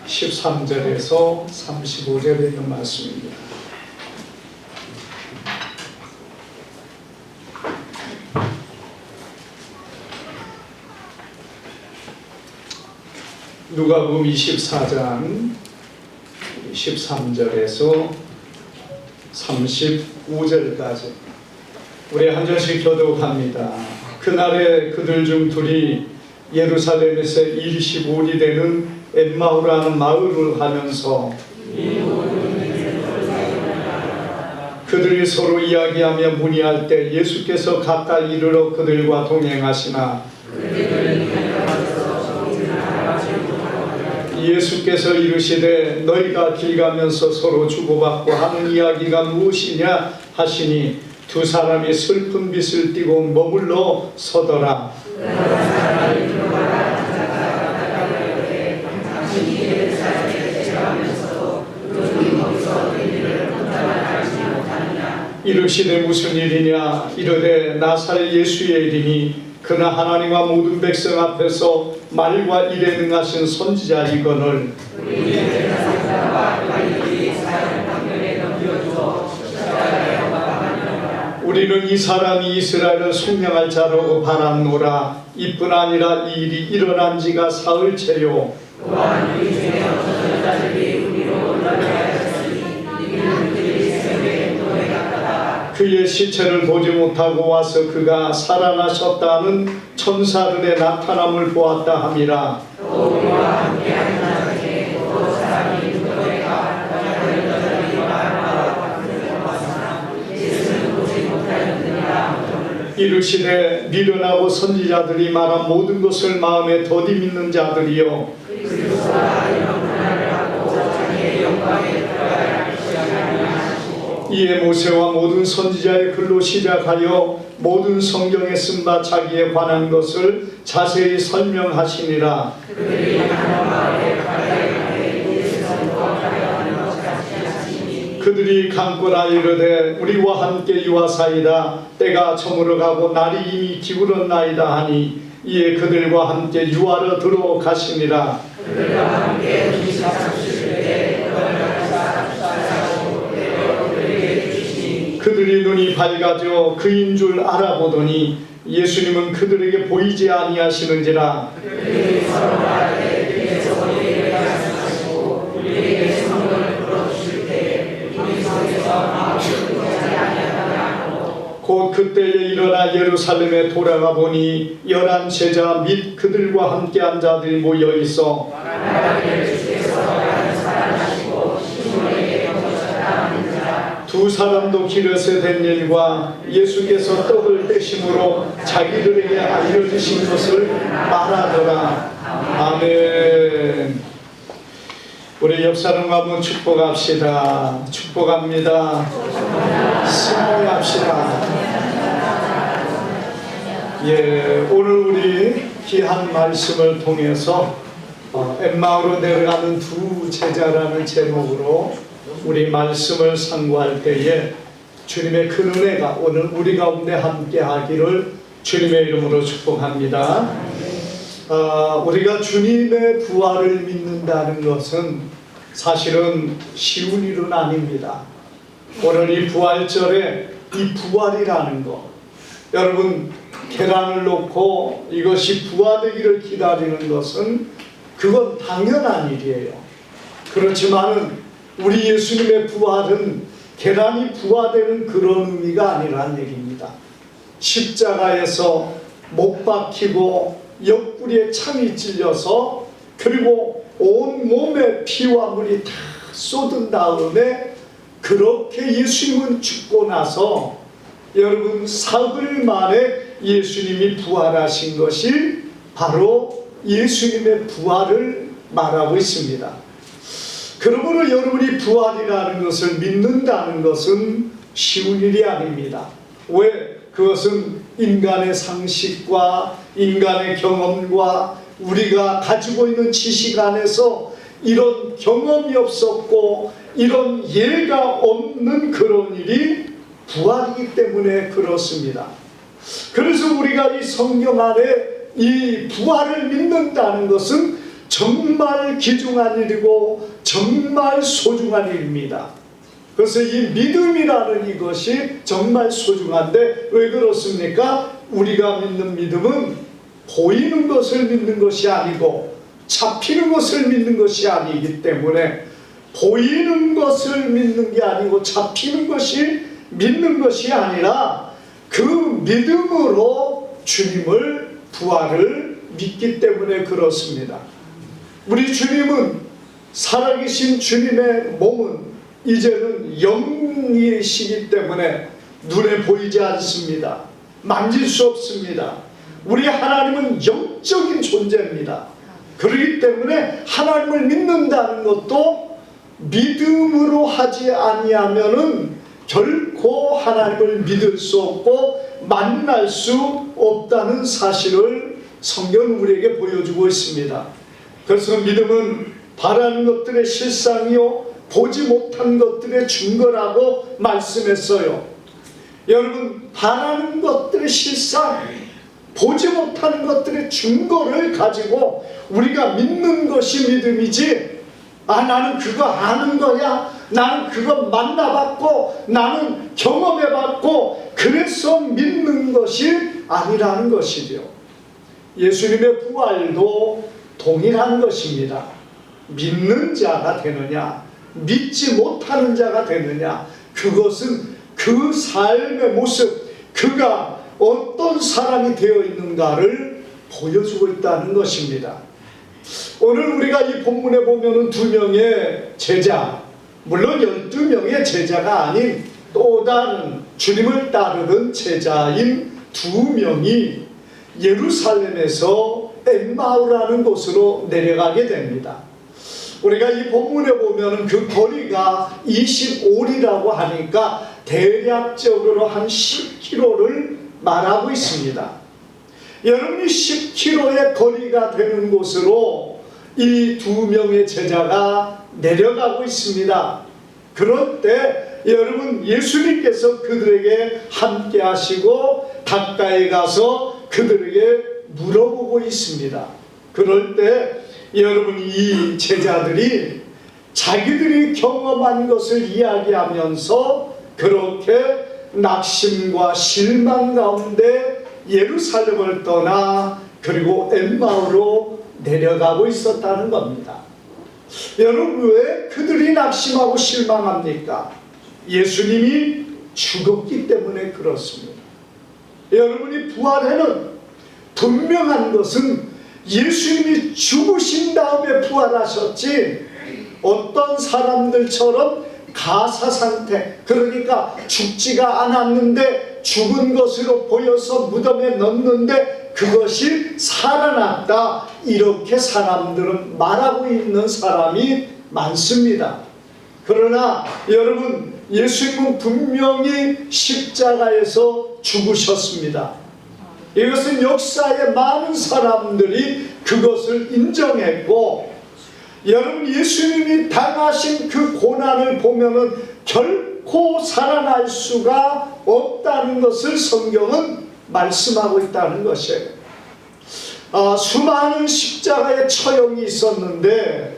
13절에서 35절에 있는 말씀입니다. 누가복음 24장 13절에서 35절까지 우리 한 절씩 교독합니다. 그날에 그들 중 둘이 예루살렘에서 일시보리 되는 엠마오라는 마을을 가면서 그들이 서로 이야기하며 문의할 때 예수께서 가까이 이르러 그들과 동행하시나 예수께서 이르시되 너희가 길 가면서 서로 주고받고 하는 이야기가 무엇이냐 하시니 두 사람이 슬픈 빛을 띠고 머물러 서더라. 이르시되 무슨 일이냐 이르되 나사렛 예수의 일이니 그는 하나님과 모든 백성 앞에서 말과 일에 능하신 선지자이거늘 우리는 이 사람이 이스라엘을 속량할 자라고 바랐노라. 이뿐 아니라 이 일이 일어난 지가 사흘째요. 또한 우리 중에 어떤 자들이 우리로 그의 시체를 보지 못하고 와서 그가 살아나셨다는 천사들의 나타남을 보았다 함이라. 이르시되 미련하고 선지자들이 말한 모든 것을 마음에 더디 믿는 자들이여 이에 모세와 모든 선지자의 글로 시작하여 모든 성경에 쓴 바 자기에 관한 것을 자세히 설명하시니라. 그들이 강권하 이르되 우리와 함께 유하사이다. 때가 저물어 가고 날이 이미 기울었나이다 하니 이에 그들과 함께 유하러 들어가시니라. 그들과 함께 그들이 눈이 밝아져 그인 줄 알아보더니 예수님은 그들에게 보이지 아니하시는지라. 곧 그때에 일어나 예루살렘에 돌아가 보니 11 제자 및 그들과 함께한 자들이 모여 있어 두 사람도 길에서 된 일과 예수께서 떡을 떼심으로 자기들에게 알려주신 것을 말하더라. 아멘. 우리 옆 사람과 한번 축복합시다. 축복합니다. 승리합시다. 예, 오늘 우리 귀한 말씀을 통해서 엠마오로 내려가는 두 제자라는 제목으로 우리 말씀을 상고할 때에 주님의 큰 은혜가 오늘 우리 가운데 함께 하기를 주님의 이름으로 축복합니다. 우리가 주님의 부활을 믿는다는 것은 사실은 쉬운 일은 아닙니다. 오늘 이 부활절에 이 부활이라는 것, 여러분 계란을 놓고 이것이 부화되기를 기다리는 것은 그건 당연한 일이에요. 그렇지만은 우리 예수님의 부활은 계란이 부화되는 그런 의미가 아니라는 얘기입니다. 십자가에서 못 박히고 옆구리에 창이 찔려서 그리고 온 몸에 피와 물이 다 쏟은 다음에 그렇게 예수님은 죽고 나서 여러분 사흘 만에 예수님이 부활하신 것이 바로 예수님의 부활을 말하고 있습니다. 그러므로 여러분이 부활이라는 것을 믿는다는 것은 쉬운 일이 아닙니다. 왜? 그것은 인간의 상식과 인간의 경험과 우리가 가지고 있는 지식 안에서 이런 경험이 없었고 이런 예가 없는 그런 일이 부활이기 때문에 그렇습니다. 그래서 우리가 이 성경 안에 이 부활을 믿는다는 것은 정말 귀중한 일이고 정말 소중한 일입니다. 그래서 이 믿음이라는 이것이 정말 소중한데, 왜 그렇습니까? 우리가 믿는 믿음은 보이는 것을 믿는 것이 아니고 잡히는 것을 믿는 것이 아니기 때문에, 보이는 것을 믿는 게 아니고 잡히는 것이 믿는 것이 아니라 그 믿음으로 주님을, 부활을 믿기 때문에 그렇습니다. 우리 주님은, 살아계신 주님의 몸은 이제는 영이시기 때문에 눈에 보이지 않습니다. 만질 수 없습니다. 우리 하나님은 영적인 존재입니다. 그렇기 때문에 하나님을 믿는다는 것도 믿음으로 하지 아니하면은 결코 하나님을 믿을 수 없고 만날 수 없다는 사실을 성경은 우리에게 보여주고 있습니다. 그래서 믿음은 바라는 것들의 실상이요 보지 못한 것들의 증거라고 말씀했어요. 여러분, 바라는 것들의 실상, 보지 못하는 것들의 증거를 가지고 우리가 믿는 것이 믿음이지, 나는 그거 아는 거야, 나는 그거 만나봤고 나는 경험해봤고 그래서 믿는 것이 아니라는 것이죠. 예수님의 부활도 동일한 것입니다. 믿는 자가 되느냐, 믿지 못하는 자가 되느냐, 그것은 그 삶의 모습, 그가 어떤 사람이 되어 있는가를 보여주고 있다는 것입니다. 오늘 우리가 이 본문에 보면은 2명의 제자, 물론 12명의 제자가 아닌 또 다른 주님을 따르던 제자인 2명이 예루살렘에서 엠마오라는 곳으로 내려가게 됩니다. 우리가 이 본문에 보면은 그 거리가 25리라고 하니까 대략적으로 한 10km를 말하고 있습니다. 여러분이 10km의 거리가 되는 곳으로 이 2명의 제자가 내려가고 있습니다. 그럴 때 여러분, 예수님께서 그들에게 함께 하시고 가까이 가서 그들에게 물어보고 있습니다. 그럴 때 여러분, 이 제자들이 자기들이 경험한 것을 이야기하면서 그렇게 낙심과 실망 가운데 예루살렘을 떠나 그리고 엠마오로 내려가고 있었다는 겁니다. 여러분, 왜 그들이 낙심하고 실망합니까? 예수님이 죽었기 때문에 그렇습니다. 여러분이 부활에는 분명한 것은 예수님이 죽으신 다음에 부활하셨지, 어떤 사람들처럼 가사상태, 그러니까 죽지가 않았는데 죽은 것으로 보여서 무덤에 넣는데 그것이 살아났다, 이렇게 사람들은 말하고 있는 사람이 많습니다. 그러나 여러분, 예수님은 분명히 십자가에서 죽으셨습니다. 이것은 역사에 많은 사람들이 그것을 인정했고, 여러분, 예수님이 당하신 그 고난을 보면은 결코 살아날 수가 없다는 것을 성경은 말씀하고 있다는 것이에요. 수많은 십자가의 처형이 있었는데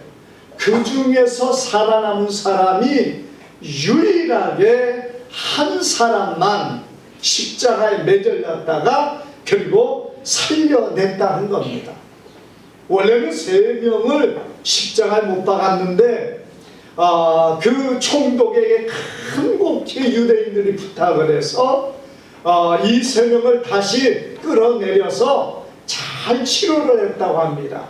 그 중에서 살아남은 사람이 유일하게 한 사람만 십자가에 매달렸다가 그리고 살려냈다는 겁니다. 원래는 3명을 십자가에 못 박았는데 그 총독에게 간곡히 유대인들이 부탁을 해서 이 3명을 다시 끌어내려서 잘 치료를 했다고 합니다.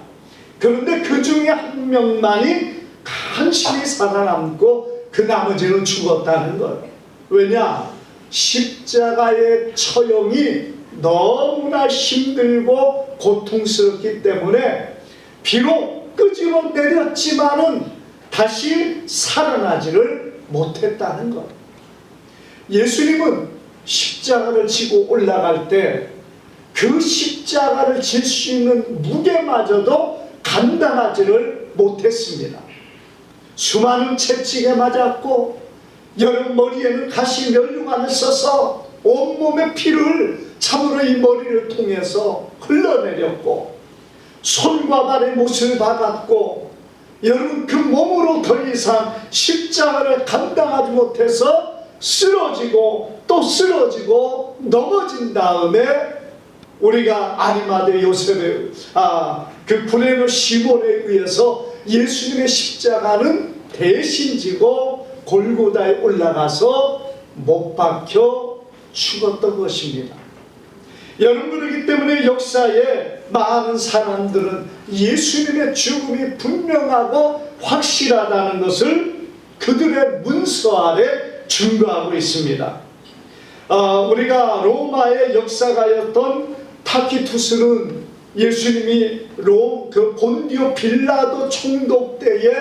그런데 그 중에 1명만이 간신히 살아남고 그 나머지는 죽었다는 거예요. 왜냐? 십자가의 처형이 너무나 힘들고 고통스럽기 때문에 비록 끄집어 내렸지만은 다시 살아나지를 못했다는 것. 예수님은 십자가를 지고 올라갈 때 그 십자가를 질 수 있는 무게마저도 감당하지를 못했습니다. 수많은 채찍에 맞았고 여름 머리에는 가시 면류관을 써서 온몸의 피를 참으로 이 머리를 통해서 흘러내렸고, 손과 발의 못을 박았고, 여러분 그 몸으로 더 이상 십자가를 감당하지 못해서 쓰러지고 또 쓰러지고 넘어진 다음에 우리가 아리마대 요셉의 그 구레네 시몬에 의해서 예수님의 십자가는 대신 지고 골고다에 올라가서 못 박혀 죽었던 것입니다. 여러분, 그렇기 때문에 역사에 많은 사람들은 예수님의 죽음이 분명하고 확실하다는 것을 그들의 문서 아래 증거하고 있습니다. 우리가 로마의 역사가였던 타키투스는 예수님이 그 본디오 빌라도 총독 때에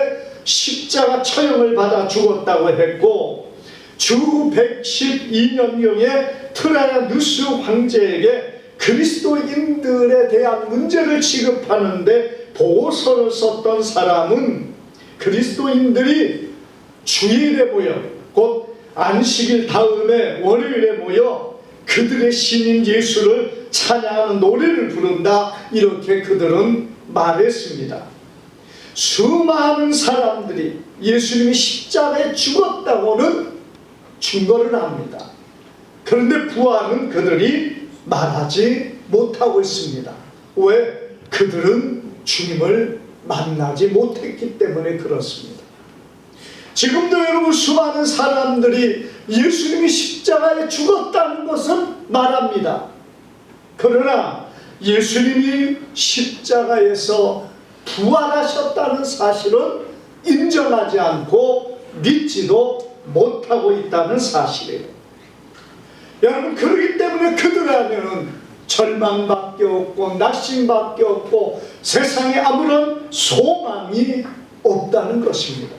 십자가 처형을 받아 죽었다고 했고, 주 112년경에 트라야누스 황제에게 그리스도인들에 대한 문제를 취급하는데 보고서를 썼던 사람은 그리스도인들이 주일에 모여, 곧 안식일 다음에 월요일에 모여 그들의 신인 예수를 찬양하는 노래를 부른다, 이렇게 그들은 말했습니다. 수많은 사람들이 예수님이 십자가에 죽었다고는 증거를 합니다. 그런데 부활은 그들이 말하지 못하고 있습니다. 왜? 그들은 주님을 만나지 못했기 때문에 그렇습니다. 지금도 여러분, 수많은 사람들이 예수님이 십자가에 죽었다는 것은 말합니다. 그러나 예수님이 십자가에서 부활하셨다는 사실은 인정하지 않고 믿지도 못하고 있다는 사실이에요. 여러분, 그렇기 때문에 그들 안에는 절망밖에 없고 낙심밖에 없고 세상에 아무런 소망이 없다는 것입니다.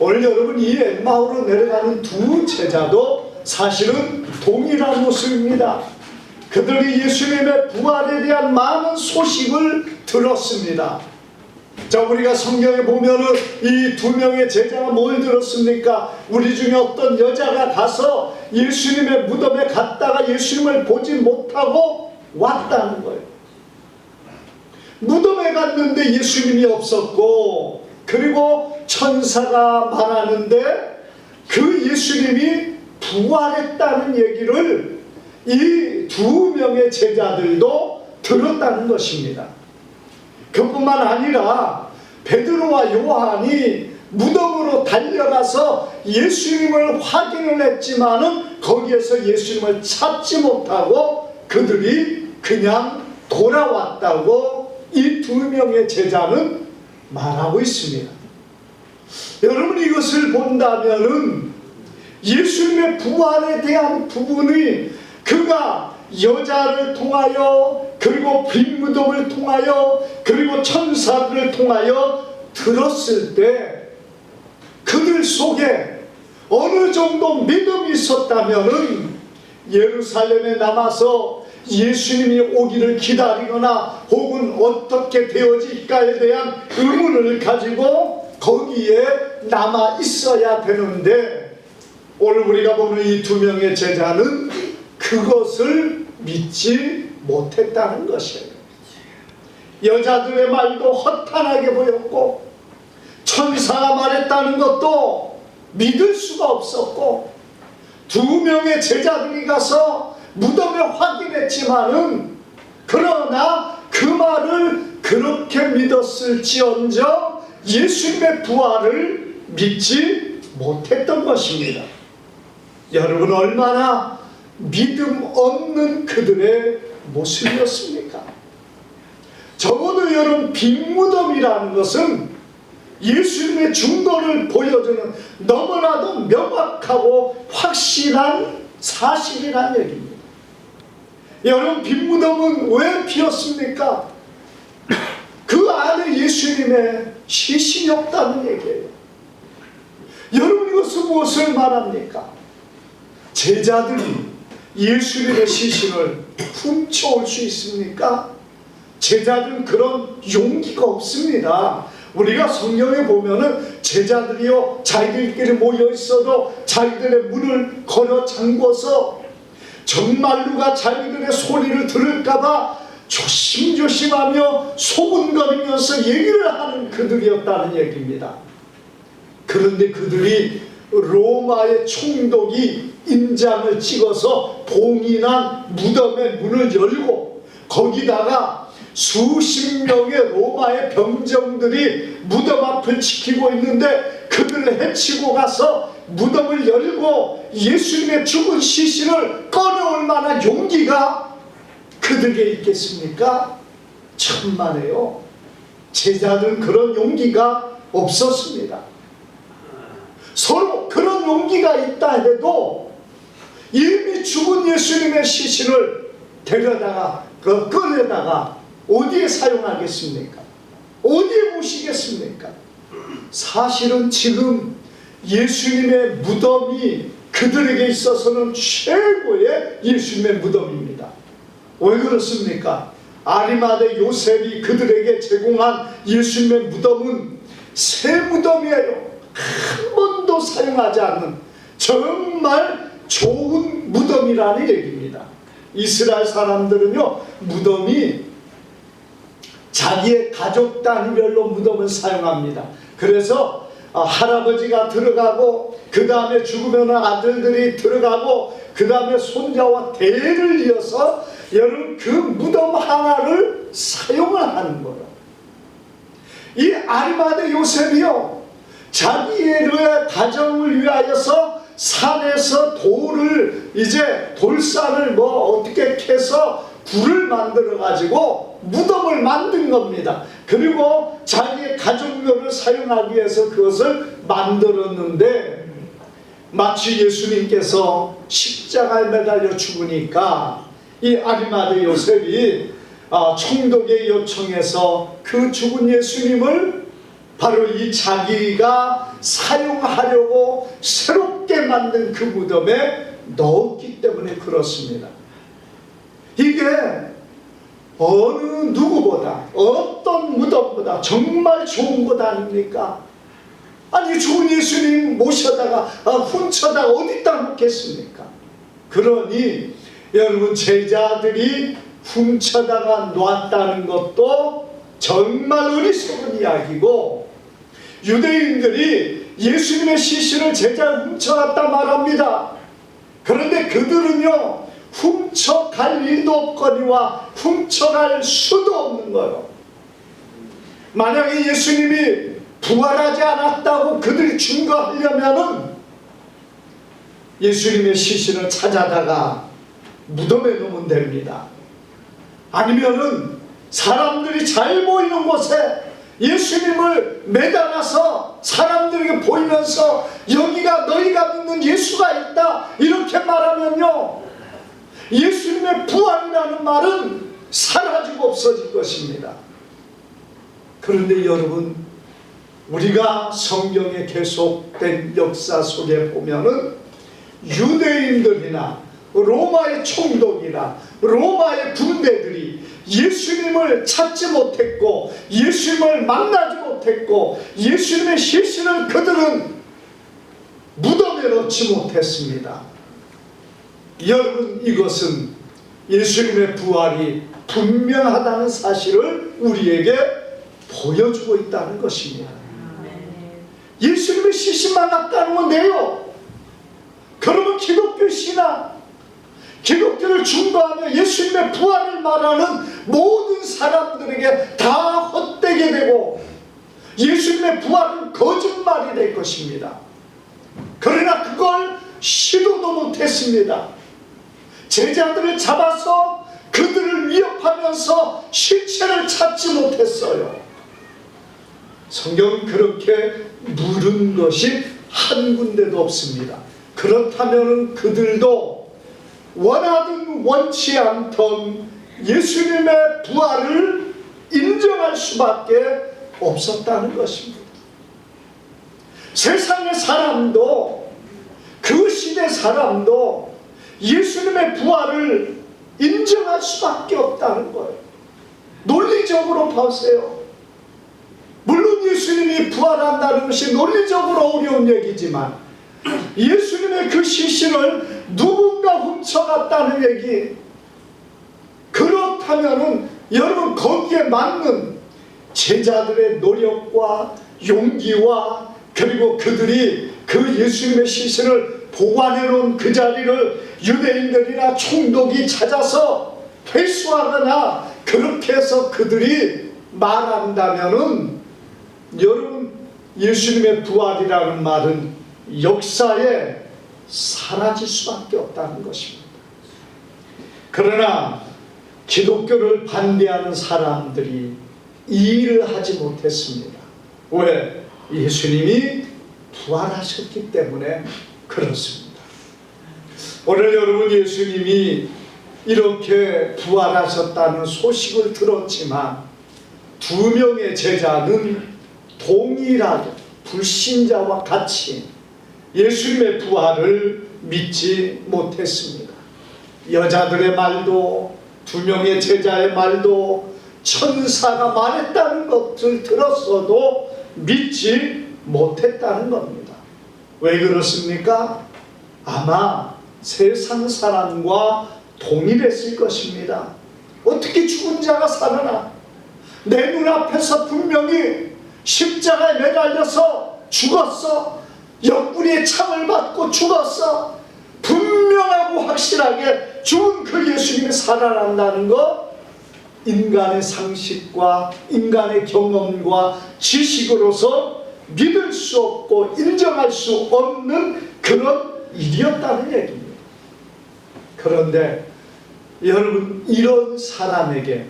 오늘 여러분, 이 엠마오로 내려가는 두 제자도 사실은 동일한 모습입니다. 그들이 예수님의 부활에 대한 많은 소식을 들었습니다. 자, 우리가 성경에 보면은 이 두 명의 제자가 뭘 들었습니까? 우리 중에 어떤 여자가 가서 예수님의 무덤에 갔다가 예수님을 보지 못하고 왔다는 거예요. 무덤에 갔는데 예수님이 없었고, 그리고 천사가 말하는데 그 예수님이 부활했다는 얘기를 이 두 명의 제자들도 들었다는 것입니다. 그뿐만 아니라 베드로와 요한이 무덤으로 달려가서 예수님을 확인을 했지만은 거기에서 예수님을 찾지 못하고 그들이 그냥 돌아왔다고 이 두 명의 제자는 말하고 있습니다. 여러분, 이것을 본다면은 예수님의 부활에 대한 부분이 그가 여자를 통하여, 그리고 빈 무덤을 통하여, 그리고 천사들을 통하여 들었을 때 그들 속에 어느 정도 믿음이 있었다면은 예루살렘에 남아서 예수님이 오기를 기다리거나 혹은 어떻게 되어질까에 대한 의문을 가지고 거기에 남아 있어야 되는데, 오늘 우리가 보는 이 두 명의 제자는 그것을 믿지 못했다는 것이에요. 여자들의 말도 허탄하게 보였고, 천사가 말했다는 것도 믿을 수가 없었고, 두 명의 제자들이 가서 무덤에 확인했지만은, 그러나 그 말을 그렇게 믿었을지언정 예수님의 부활을 믿지 못했던 것입니다. 여러분, 얼마나 믿음 없는 그들의 모습이었습니까? 적어도 여러분, 빈무덤이라는 것은 예수님의 중도를 보여주는 너무나도 명확하고 확실한 사실이라는 얘기입니다. 여러분, 빈무덤은 왜 비었습니까? 그 안에 예수님의 시신이 없다는 얘기예요. 여러분, 이것은 무엇을 말합니까? 제자들이 예수님의 시신을 훔쳐올 수 있습니까? 제자들은 그런 용기가 없습니다. 우리가 성경에 보면은 제자들이요, 자기들끼리 모여 있어도 자기들의 문을 걸어 잠궈서 정말로가 자기들의 소리를 들을까봐 조심조심하며 소곤거리면서 얘기를 하는 그들이었다는 얘기입니다. 그런데 그들이 로마의 총독이 인장을 찍어서 봉인한 무덤의 문을 열고 거기다가 수십 명의 로마의 병정들이 무덤 앞을 지키고 있는데 그들을 해치고 가서 무덤을 열고 예수님의 죽은 시신을 꺼내올 만한 용기가 그들에게 있겠습니까? 천만에요. 제자들은 그런 용기가 없었습니다. 서로 그런 용기가 있다 해도 이미 죽은 예수님의 시신을 데려다가 꺼내다가 어디에 사용하겠습니까? 어디에 모시겠습니까? 사실은 지금 예수님의 무덤이 그들에게 있어서는 최고의 예수님의 무덤입니다. 왜 그렇습니까? 아리마대 요셉이 그들에게 제공한 예수님의 무덤은 새 무덤이에요. 한 번도 사용하지 않는 정말 좋은 무덤이라는 얘기입니다. 이스라엘 사람들은요, 무덤이 자기의 가족 단위별로 무덤을 사용합니다. 그래서 할아버지가 들어가고 그 다음에 죽으면 아들들이 들어가고 그 다음에 손자와 대를 이어서 여러분 그 무덤 하나를 사용을 하는 거예요. 이 아리마대 요셉이요, 자기의 가정을 위하여서 산에서 돌산을 어떻게 캐서 굴을 만들어 가지고 무덤을 만든 겁니다. 그리고 자기의 가족묘를 사용하기 위해서 그것을 만들었는데 마치 예수님께서 십자가에 매달려 죽으니까 이 아리마대 요셉이 총독의 요청에서 그 죽은 예수님을 바로 이 자기가 사용하려고 새롭게 만든 그 무덤에 넣었기 때문에 그렇습니다. 이게 어느 누구보다 어떤 무덤보다 정말 좋은 것 아닙니까? 아니 죽은 예수님 모셔다가 훔쳐다가 어디다 놓겠습니까? 그러니 여러분 제자들이 훔쳐다가 놨다는 것도 정말 어리석은 이야기고 유대인들이 예수님의 시신을 제자가 훔쳐갔다 말합니다. 그런데 그들은요 훔쳐갈 일도 없거니와 훔쳐갈 수도 없는 거예요. 만약에 예수님이 부활하지 않았다고 그들이 증거하려면은 예수님의 시신을 찾아다가 무덤에 놓으면 됩니다. 아니면은 사람들이 잘 보이는 곳에 예수님을 매달아서 사람들에게 보이면서 여기가 너희가 믿는 예수가 있다 이렇게 말하면요 예수님의 부활이라는 말은 사라지고 없어질 것입니다. 그런데 여러분 우리가 성경에 계속된 역사 속에 보면은 유대인들이나 로마의 총독이나 로마의 군대들이 예수님을 찾지 못했고 예수님을 만나지 못했고 예수님의 시신을 그들은 무덤에 넣지 못했습니다. 여러분 이것은 예수님의 부활이 분명하다는 사실을 우리에게 보여주고 있다는 것입니다. 예수님의 시신만 낫다는 돼요. 그러면 기독교 신앙 기독교를 중도하며 예수님의 부활을 말하는 모든 사람들에게 다 헛되게 되고 예수님의 부활은 거짓말이 될 것입니다. 그러나 그걸 시도도 못했습니다. 제자들을 잡아서 그들을 위협하면서 실체를 찾지 못했어요. 성경은 그렇게 물은 것이 한 군데도 없습니다. 그렇다면 그들도 원하든 원치 않던 예수님의 부활을 인정할 수밖에 없었다는 것입니다. 세상의 사람도 그 시대 사람도 예수님의 부활을 인정할 수밖에 없다는 거예요. 논리적으로 보세요. 물론 예수님이 부활한다는 것이 논리적으로 어려운 얘기지만 예수님의 그 시신을 누군가 훔쳐갔다는 얘기, 그렇다면 여러분 거기에 맞는 제자들의 노력과 용기와 그리고 그들이 그 예수님의 시신을 보관해 놓은 그 자리를 유대인들이나 총독이 찾아서 회수하거나 그렇게 해서 그들이 말한다면은 여러분 예수님의 부활이라는 말은 역사에 사라질 수밖에 없다는 것입니다. 그러나 기독교를 반대하는 사람들이 이 일을 하지 못했습니다. 왜? 예수님이 부활하셨기 때문에 그렇습니다. 오늘 여러분 예수님이 이렇게 부활하셨다는 소식을 들었지만 두 명의 제자는 동일하게 불신자와 같이 예수님의 부활을 믿지 못했습니다. 여자들의 말도 두 명의 제자의 말도 천사가 말했다는 것을 들었어도 믿지 못했다는 겁니다. 왜 그렇습니까? 아마 세상 사람과 동일했을 것입니다. 어떻게 죽은 자가 살아나? 내 눈앞에서 분명히 십자가에 매달려서 죽었어. 옆구리에 창을 받고 죽었어. 분명하고 확실하게 죽은 그 예수님이 살아난다는 것, 인간의 상식과 인간의 경험과 지식으로서 믿을 수 없고 인정할 수 없는 그런 일이었다는 얘기입니다. 그런데 여러분 이런 사람에게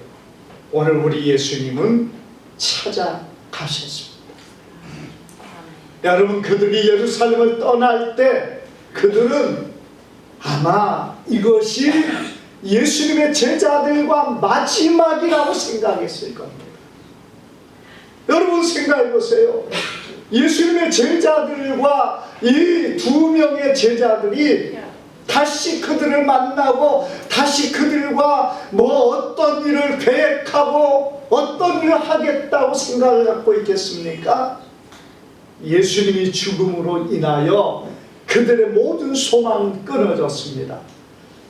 오늘 우리 예수님은 찾아가셨습니다. 여러분 그들이 예루살렘을 떠날 때 그들은 아마 이것이 예수님의 제자들과 마지막이라고 생각했을 겁니다. 여러분 생각해 보세요. 예수님의 제자들과 이 두 명의 제자들이 다시 그들을 만나고 다시 그들과 뭐 어떤 일을 계획하고 어떤 일을 하겠다고 생각을 갖고 있겠습니까? 예수님이 죽음으로 인하여 그들의 모든 소망은 끊어졌습니다.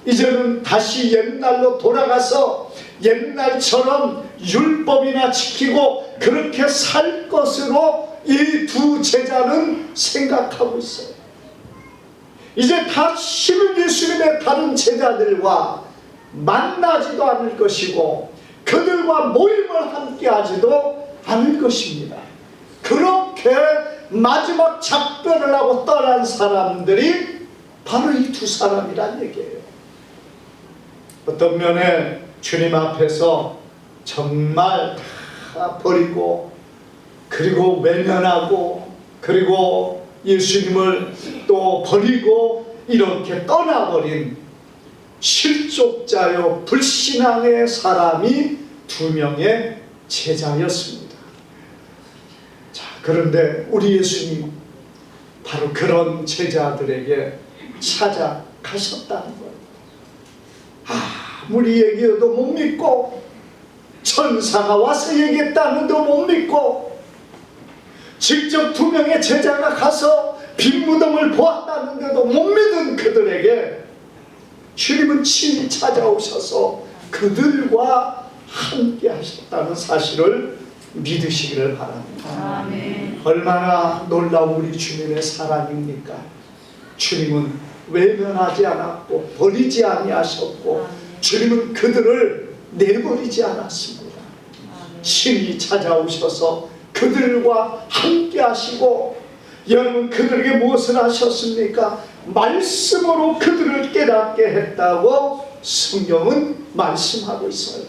이제는 다시 옛날로 돌아가서 옛날처럼 율법이나 지키고 그렇게 살 것으로 이 두 제자는 생각하고 있어요. 이제 다시는 예수님의 다른 제자들과 만나지도 않을 것이고 그들과 모임을 함께 하지도 않을 것입니다. 그렇게 마지막 작별을 하고 떠난 사람들이 바로 이 두 사람이란 얘기예요. 어떤 면에 주님 앞에서 정말 다 버리고 그리고 외면하고 그리고 예수님을 또 버리고 이렇게 떠나버린 실족자요 불신앙의 사람이 두 명의 제자였습니다. 자, 그런데 우리 예수님 바로 그런 제자들에게 찾아가셨다는 거예요. 아무리 얘기해도 못 믿고 천사가 와서 얘기했다는데도 못 믿고 직접 두 명의 제자가 가서 빈 무덤을 보았다는데도 못 믿은 그들에게 주님은 친히 찾아오셔서 그들과 함께 하셨다는 사실을 믿으시기를 바랍니다. 아멘. 얼마나 놀라운 우리 주님의 사랑입니까? 주님은 외면하지 않았고 버리지 아니하셨고 주님은 그들을 내버리지 않았습니다. 친히 찾아오셔서 그들과 함께 하시고 여러분 그들에게 무엇을 하셨습니까? 말씀으로 그들을 깨닫게 했다고 성경은 말씀하고 있어요.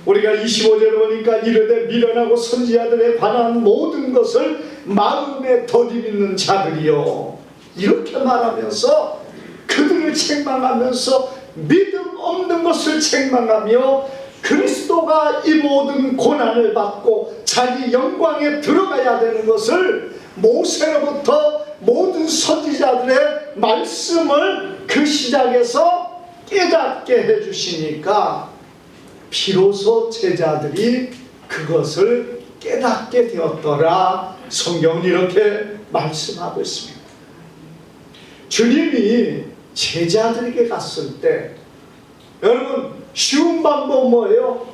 우리가 25절에 보니까 이르되 미련하고 선지자들에 관한 모든 것을 마음에 더디밌는 자들이요, 이렇게 말하면서 그들을 책망하면서 믿음 없는 것을 책망하며 그리스도가 이 모든 고난을 받고 자기 영광에 들어가야 되는 것을 모세로부터 모든 선지자들의 말씀을 그 시작에서 깨닫게 해주시니까 비로소 제자들이 그것을 깨닫게 되었더라. 성경은 이렇게 말씀하고 있습니다. 주님이 제자들에게 갔을 때 여러분 쉬운 방법은 뭐예요?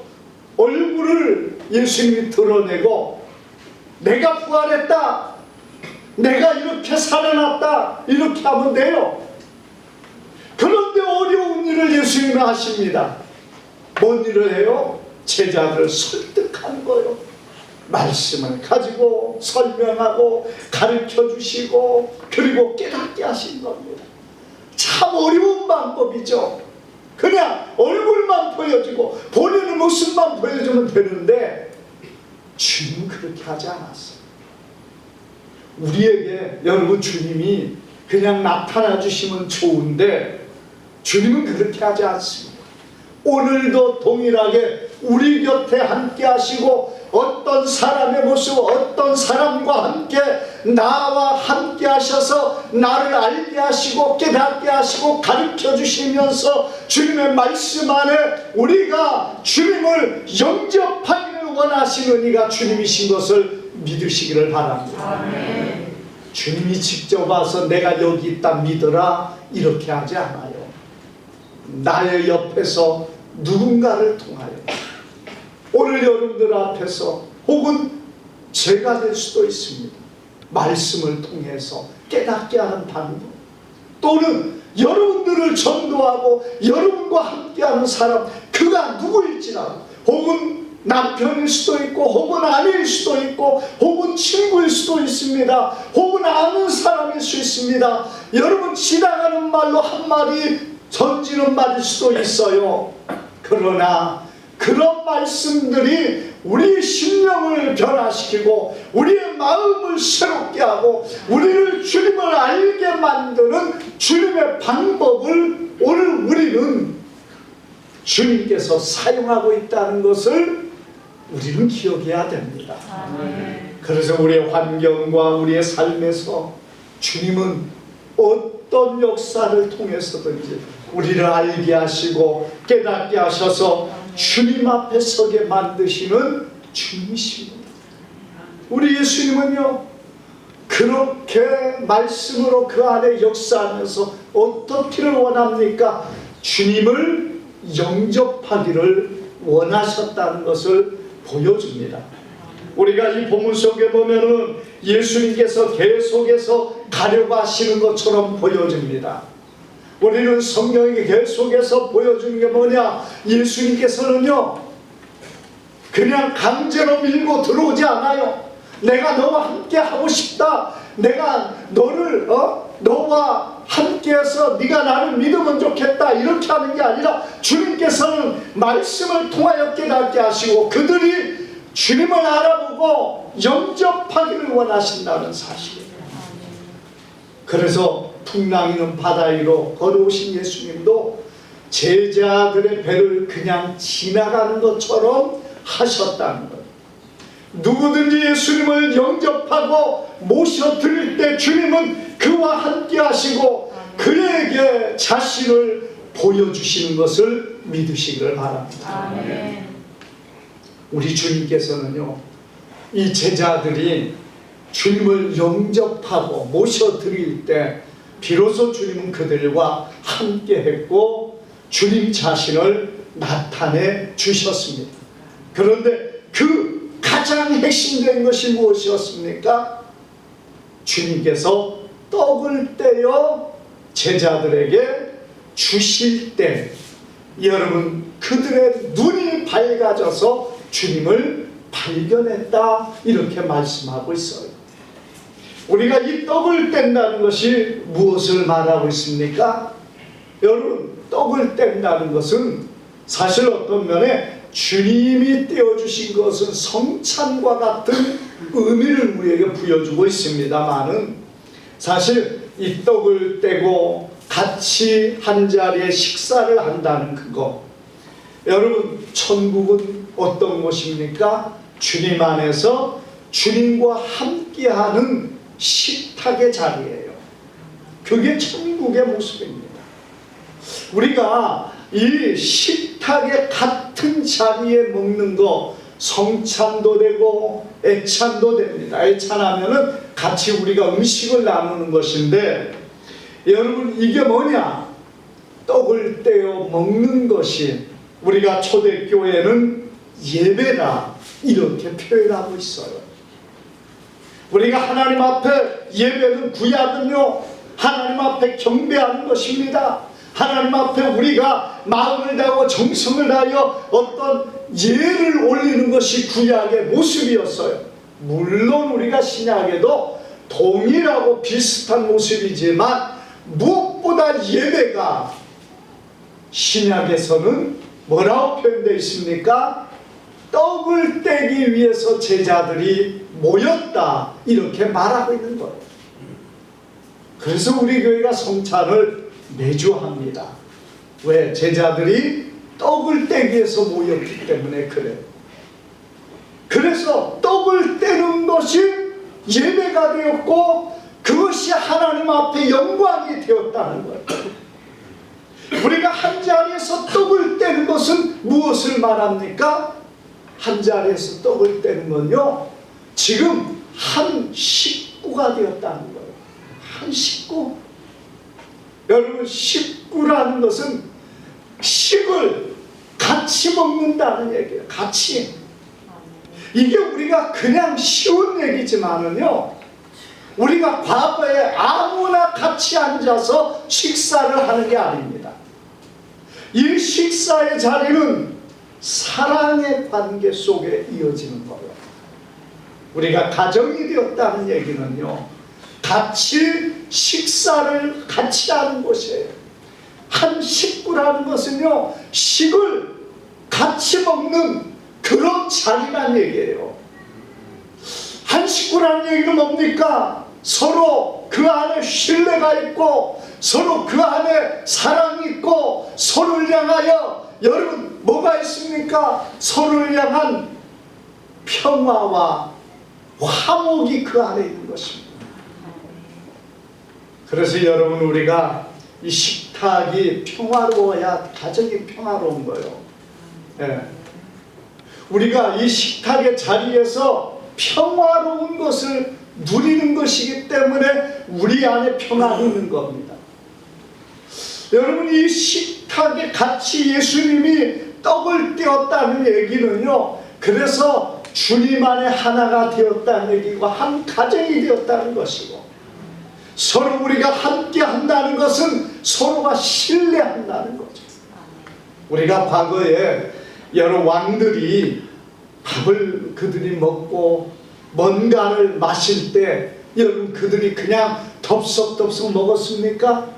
얼굴을 예수님이 드러내고 내가 부활했다, 내가 이렇게 살아났다, 이렇게 하면 돼요. 그런데 어려운 일을 예수님은 하십니다. 뭔 일을 해요? 제자들을 설득하는 거예요. 말씀을 가지고 설명하고 가르쳐 주시고 그리고 깨닫게 하신 겁니다. 참 어려운 방법이죠. 그냥 얼굴만 보여주고 본인의 모습만 보여주면 되는데 주님은 그렇게 하지 않았어요. 우리에게 여러분 주님이 그냥 나타나 주시면 좋은데 주님은 그렇게 하지 않습니다. 오늘도 동일하게 우리 곁에 함께 하시고 어떤 사람의 모습, 어떤 사람과 함께 나와 함께 하셔서 나를 알게 하시고 깨닫게 하시고 가르쳐 주시면서 주님의 말씀 안에 우리가 주님을 영접하기를 원하시는 이가 주님이신 것을 믿으시기를 바랍니다. 아멘. 주님이 직접 와서 내가 여기 있다 믿어라 이렇게 하지 않아요. 나의 옆에서 누군가를 통하여 오늘 여러분들 앞에서 혹은 제가 될 수도 있습니다. 말씀을 통해서 깨닫게 하는 방법, 또는 여러분들을 전도하고 여러분과 함께하는 사람, 그가 누구일지라도, 혹은 남편일 수도 있고 혹은 아내일 수도 있고 혹은 친구일 수도 있습니다. 혹은 아는 사람일 수 있습니다. 여러분 지나가는 말로 한마디 던지는 말일 수도 있어요. 그러나 그런 말씀들이 우리의 심령을 변화시키고 우리의 마음을 새롭게 하고 우리를 주님을 알게 만드는 주님의 방법을 오늘 우리는 주님께서 사용하고 있다는 것을 우리는 기억해야 됩니다. 그래서 우리의 환경과 우리의 삶에서 주님은 어떤 역사를 통해서든지 우리를 알게 하시고 깨닫게 하셔서 주님 앞에 서게 만드시는 주님이십니다. 우리 예수님은요 그렇게 말씀으로 그 안에 역사하면서 어떻기를 원합니까? 주님을 영접하기를 원하셨다는 것을 보여줍니다. 우리가 이 본문 속에 보면은 예수님께서 계속해서 가려고 하시는 것처럼 보여집니다. 우리는 성경에 계속해서 보여주는 게 뭐냐? 예수님께서는요 그냥 강제로 밀고 들어오지 않아요. 내가 너와 함께 하고 싶다, 내가 너를 너와 함께해서 네가 나를 믿으면 좋겠다, 이렇게 하는 게 아니라 주님께서는 말씀을 통하여 깨닫게 하시고 그들이 주님을 알아보고 영접하기를 원하신다는 사실이에요. 그래서 풍랑이는 바다 위로 걸어오신 예수님도 제자들의 배를 그냥 지나가는 것처럼 하셨다는 것. 누구든지 예수님을 영접하고 모셔드릴 때 주님은 그와 함께 하시고 그에게 자신을 보여주시는 것을 믿으시기를 바랍니다. 아멘. 우리 주님께서는요 이 제자들이 주님을 영접하고 모셔드릴 때 비로소 주님은 그들과 함께 했고 주님 자신을 나타내 주셨습니다. 그런데 그 가장 핵심된 것이 무엇이었습니까? 주님께서 떡을 떼어 제자들에게 주실 때 여러분 그들의 눈이 밝아져서 주님을 발견했다, 이렇게 말씀하고 있어요. 우리가 이 떡을 뗀다는 것이 무엇을 말하고 있습니까? 여러분 떡을 뗀다는 것은 사실 어떤 면에 주님이 떼어주신 것은 성찬과 같은 의미를 우리에게 부여주고 있습니다만은 사실 이 떡을 떼고 같이 한자리에 식사를 한다는 그거, 여러분 천국은 어떤 곳입니까? 주님 안에서 주님과 함께하는 식탁의 자리예요. 그게 천국의 모습입니다. 우리가 이 식탁의 같은 자리에 먹는 거 성찬도 되고 애찬도 됩니다. 애찬하면은 같이 우리가 음식을 나누는 것인데 여러분 이게 뭐냐? 떡을 떼어 먹는 것이 우리가 초대교회는 예배라 이렇게 표현하고 있어요. 우리가 하나님 앞에 예배는 구약은요, 하나님 앞에 경배하는 것입니다. 하나님 앞에 우리가 마음을 다하고 정성을 다하여 어떤 예를 올리는 것이 구약의 모습이었어요. 물론 우리가 신약에도 동일하고 비슷한 모습이지만 무엇보다 예배가 신약에서는 뭐라고 표현되어 있습니까? 떡을 떼기 위해서 제자들이 모였다 이렇게 말하고 있는 거예요. 그래서 우리 교회가 성찬을 매주 합니다. 왜? 제자들이 떡을 떼기 위해서 모였기 때문에 그래요. 그래서 떡을 떼는 것이 예배가 되었고 그것이 하나님 앞에 영광이 되었다는 거예요. 우리가 한 자리에서 떡을 떼는 것은 무엇을 말합니까? 한 자리에서 떡을 떼는 건요, 지금 한 식구가 되었다는 거예요. 한 식구. 여러분, 식구라는 것은 식을 같이 먹는다는 얘기예요. 같이. 이게 우리가 그냥 쉬운 얘기지만은요, 우리가 과거에 아무나 같이 앉아서 식사를 하는 게 아닙니다. 이 식사의 자리는 사랑의 관계 속에 이어지는 거예요. 우리가 가정이 되었다는 얘기는요, 같이 식사를 같이 하는 것이에요. 한 식구라는 것은요, 식을 같이 먹는 그런 자리란 얘기예요. 한 식구라는 얘기는 뭡니까? 서로 그 안에 신뢰가 있고 서로 그 안에 사랑이 있고 서로를 향하여, 여러분 뭐가 있습니까? 서로를 향한 평화와 화목이 그 안에 있는 것입니다. 그래서 여러분, 우리가 이 식탁이 평화로워야 가정이 평화로운 거예요. 네. 우리가 이 식탁의 자리에서 평화로운 것을 누리는 것이기 때문에 우리 안에 평안이 있는 겁니다. 여러분, 이 식탁에 같이 예수님이 떡을 떼었다는 얘기는요, 그래서 주님 안에 하나가 되었다는 얘기고 한 가정이 되었다는 것이고, 서로 우리가 함께 한다는 것은 서로가 신뢰한다는 거죠. 우리가 과거에 여러 왕들이 밥을 그들이 먹고 뭔가를 마실 때 여러분, 그들이 그냥 덥석덥석 먹었습니까?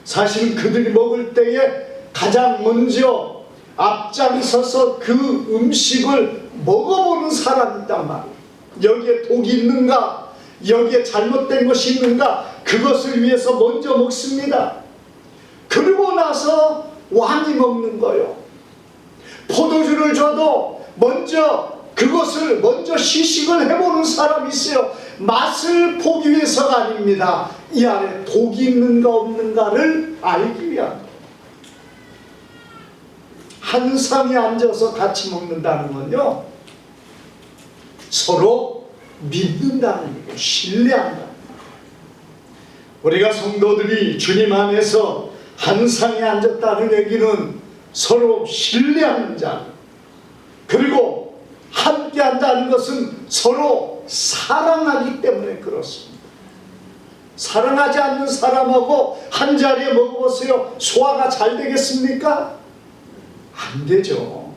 사실은 그들이 먹을 때에 가장 먼저 앞장서서 그 음식을 먹어보는 사람이 있단 말이에요. 여기에 독이 있는가? 여기에 잘못된 것이 있는가? 그것을 위해서 먼저 먹습니다. 그리고 나서 왕이 먹는 거예요. 포도주를 줘도 그것을 먼저 시식을 해보는 사람이 있어요. 맛을 보기 위해서가 아닙니다. 이 안에 독이 있는가 없는가를 알기 위한. 한 상에 앉아서 같이 먹는다는 건요, 서로 믿는다는 얘기예요. 신뢰한다는 거예요. 우리가 성도들이 주님 안에서 한 상에 앉았다는 얘기는 서로 신뢰하는 자, 그리고 함께 한다는 것은 서로 사랑하기 때문에 그렇습니다. 사랑하지 않는 사람하고 한 자리에 먹어보세요. 소화가 잘 되겠습니까? 안 되죠.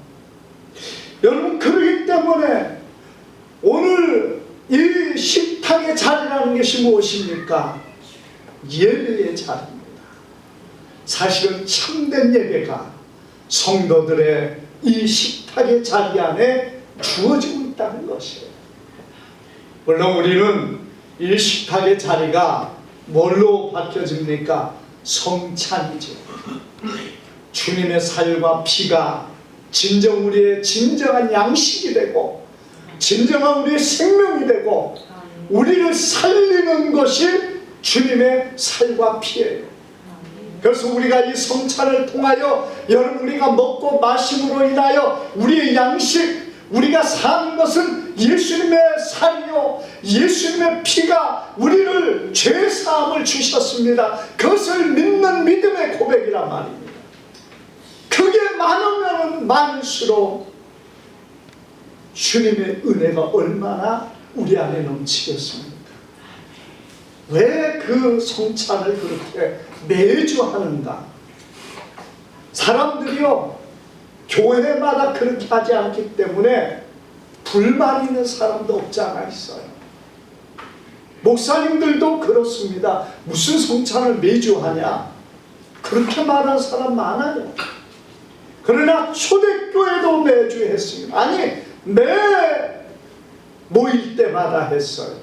여러분, 그러기 때문에 오늘 이 식탁의 자리라는 것이 무엇입니까? 예배의 자리입니다. 사실은 참된 예배가 성도들의 이 식탁의 자리 안에 주어지고 있다는 것이에요. 물론 우리는 이 식탁의 자리가 뭘로 바뀌어집니까? 성찬이죠. 주님의 살과 피가 진정 우리의 진정한 양식이 되고 진정한 우리의 생명이 되고 우리를 살리는 것이 주님의 살과 피예요. 그래서 우리가 이 성찬을 통하여, 여러분, 우리가 먹고 마심으로 인하여 우리의 양식, 우리가 사는 것은 예수님의 살이요, 예수님의 피가 우리를 죄사함을 주셨습니다. 그것을 믿는 믿음의 고백이란 말입니다. 그게 많으면 많을수록 주님의 은혜가 얼마나 우리 안에 넘치겠습니까? 왜 그 성찬을 그렇게 매주 하는가? 사람들이요, 교회마다 그렇게 하지 않기 때문에 불만 있는 사람도 없지 않아 있어요. 목사님들도 그렇습니다. 무슨 성찬을 매주 하냐? 그렇게 말하는 사람 많아요. 그러나 초대교회도 매주 했습니다. 아니, 매 모일 때마다 했어요.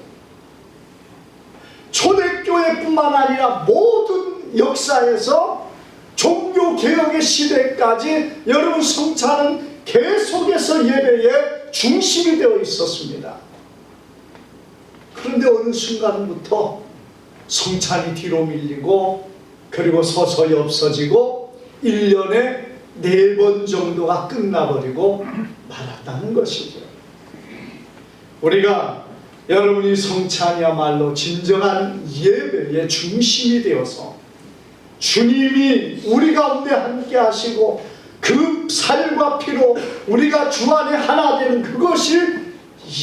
초대교회뿐만 아니라 모든 역사에서 종교개혁의 시대까지 여러분 성찬은 계속해서 예배의 중심이 되어 있었습니다. 그런데 어느 순간부터 성찬이 뒤로 밀리고 그리고 서서히 없어지고 1년에 4번 정도가 끝나버리고 말았다는 것이죠. 우리가 여러분이 성찬이야말로 진정한 예배의 중심이 되어서 주님이 우리 가운데 함께 하시고 그 살과 피로 우리가 주 안에 하나 되는 그것이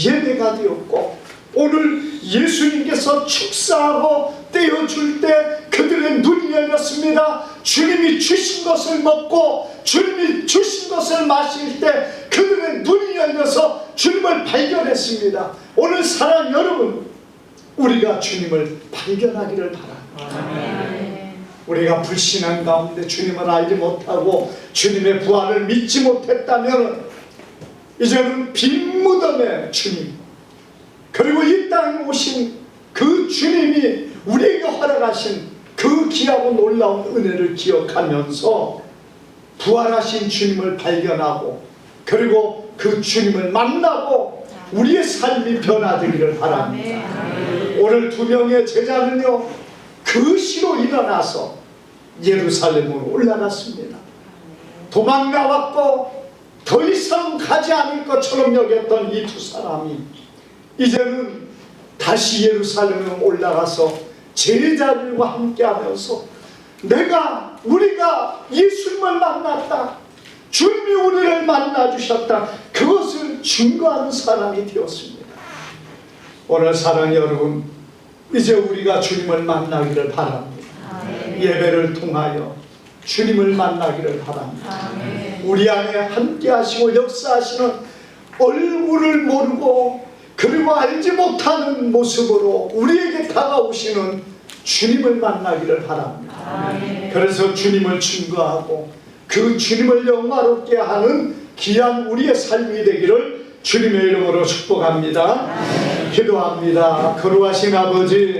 예배가 되었고, 오늘 예수님께서 축사하고 떼어줄 때 그들의 눈이 열렸습니다. 주님이 주신 것을 먹고 주님이 주신 것을 마실 때 그들의 눈이 열려서 주님을 발견했습니다. 오늘 사랑하는 여러분, 우리가 주님을 발견하기를 바랍니다. 우리가 불신앙 가운데 주님을 알지 못하고 주님의 부활을 믿지 못했다면 이제는 빈 무덤에 주님, 그리고 이 땅에 오신 그 주님이 우리에게 허락하신 그 귀하고 놀라운 은혜를 기억하면서 부활하신 주님을 발견하고 그리고 그 주님을 만나고 우리의 삶이 변화되기를 바랍니다. 오늘 2명의 제자는요, 그 시로 일어나서 예루살렘으로 올라갔습니다. 도망나왔고 더 이상 가지 않을 것처럼 여겼던 이 2사람이 이제는 다시 예루살렘에 올라가서 제자들과 함께 하면서 우리가 예수님을 만났다, 주님이 우리를 만나주셨다, 그것을 증거하는 사람이 되었습니다. 오늘 사랑하는 여러분, 이제 우리가 주님을 만나기를 바랍니다. 예배를 통하여 주님을 만나기를 바랍니다. 우리 안에 함께 하시고 역사하시는 얼굴을 모르고 그리고 알지 못하는 모습으로 우리에게 다가오시는 주님을 만나기를 바랍니다. 그래서 주님을 증거하고 그 주님을 영화롭게 하는 귀한 우리의 삶이 되기를 주님의 이름으로 축복합니다. 기도합니다. 거룩하신 아버지,